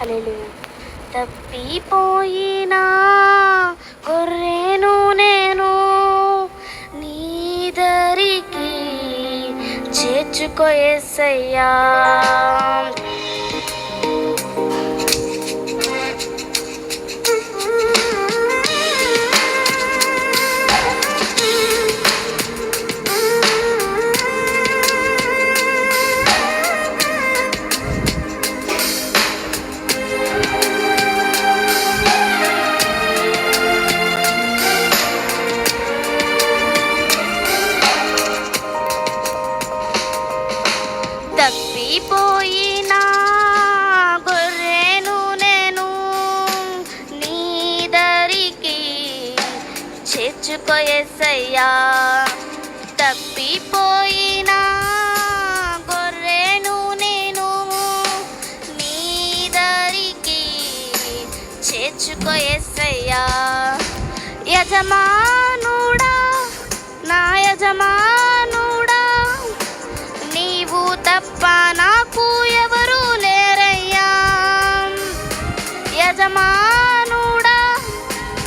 హల్లెలూయా. తప్పిపోయిన గొర్రెను నేను నీ దరికి చేర్చుకో యేసయ్యా. తప్పిపోయిన గొర్రెను నేను నీ దరికి చేర్చుకో యేసయ్యా. తప్పిపోయిన గొర్రెను నేను నీ దరికి చేర్చుకో యేసయ్యా. యజమానుడా, నా యజమానుడా, నీవు తప్ప నాకు ఎవరు లేరయ్యా. యజమానుడా,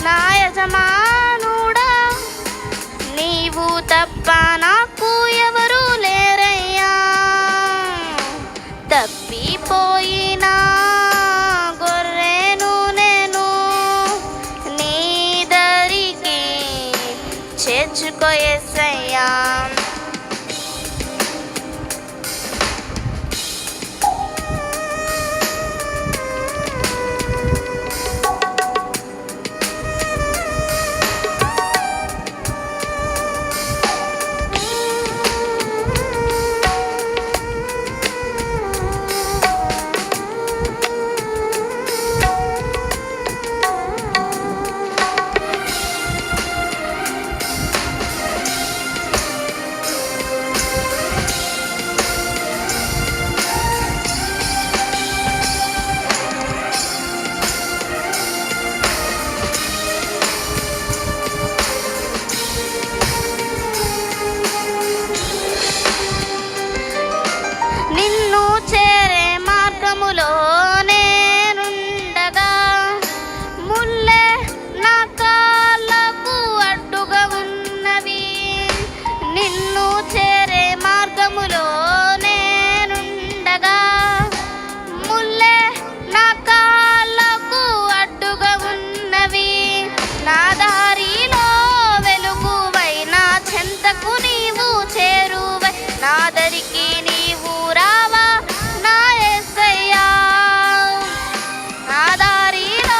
నా యజమానుడా, నీవు తప్ప నాకు ఎవరు లేరయ్యా. తప్పిపోయిన గొర్రెను నేను నీ దరికి చేర్చుకో యేసయ్యా. నిన్ను చేరే మార్గములో నేనుండగా ముల్లే నా కాళ్ళకు అడ్డుగా ఉన్నవి. నిన్ను చేరే మార్గములో నేనుండగా ముల్లే నా కాళ్ళకు అడ్డుగా ఉన్నవి. నా దారిలో వెలుగువై నా చెంతకు నీవు చేరువై నా దరికి నీవు రావా నా యేసయ్యా. నా దారిలో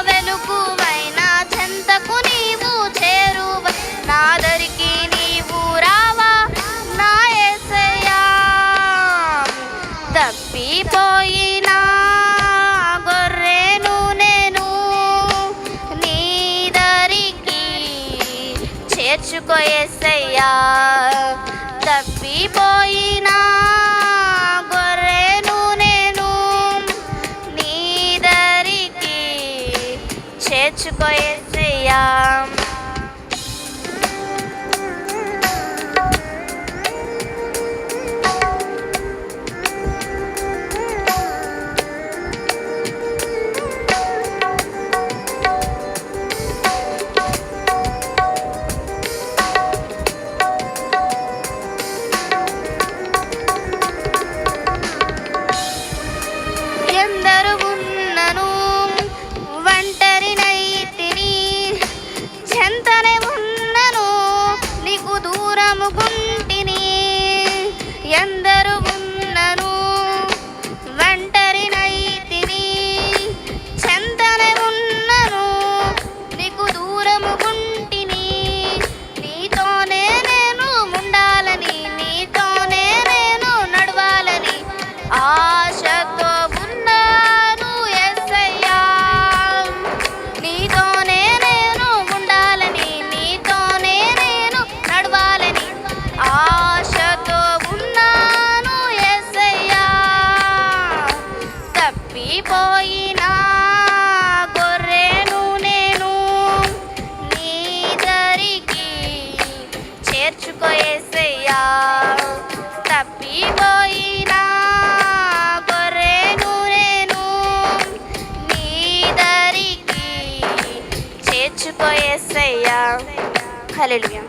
వెలుగువై నా చెంతకు నీవు చేరువై నా దరికి నీవు రావా నా యేసయ్యా. తప్పిపోయిన గొర్రెను నేను నీ దరికి చేర్చుకో యేసయ్యా. తప్పిపోయిన గొర్రెను నేను నీ దరికి చేర్చుకో యేసయ్యా. ఎందరు ఉన్నను ఒంటరినైతిని, చెంతనే ఉన్నను నీకు దూరముగుంటిని. ఎందరు ఉన్నను ఒంటరినైతిని, చెంతనే ఉన్నను నీకు దూరముగుంటిని. నీతోనే నేను ఉండాలని, నీతోనే నేను నడవాలని ఆశతో ఉన్నాను యేసయ్యా. నీతోనే నేను ఉండాలని, నీతోనే నేను నడవాలని ఆశతో ఉన్నాను యేసయ్యా. తప్పిపోయిన గొర్రెను నేను నీ దరికి చేర్చుకో యేసయ్యా. తప్పిపోయిన గొర్రెను నేను చేర్చుకో యేసయ్యా. హల్లెలూయా.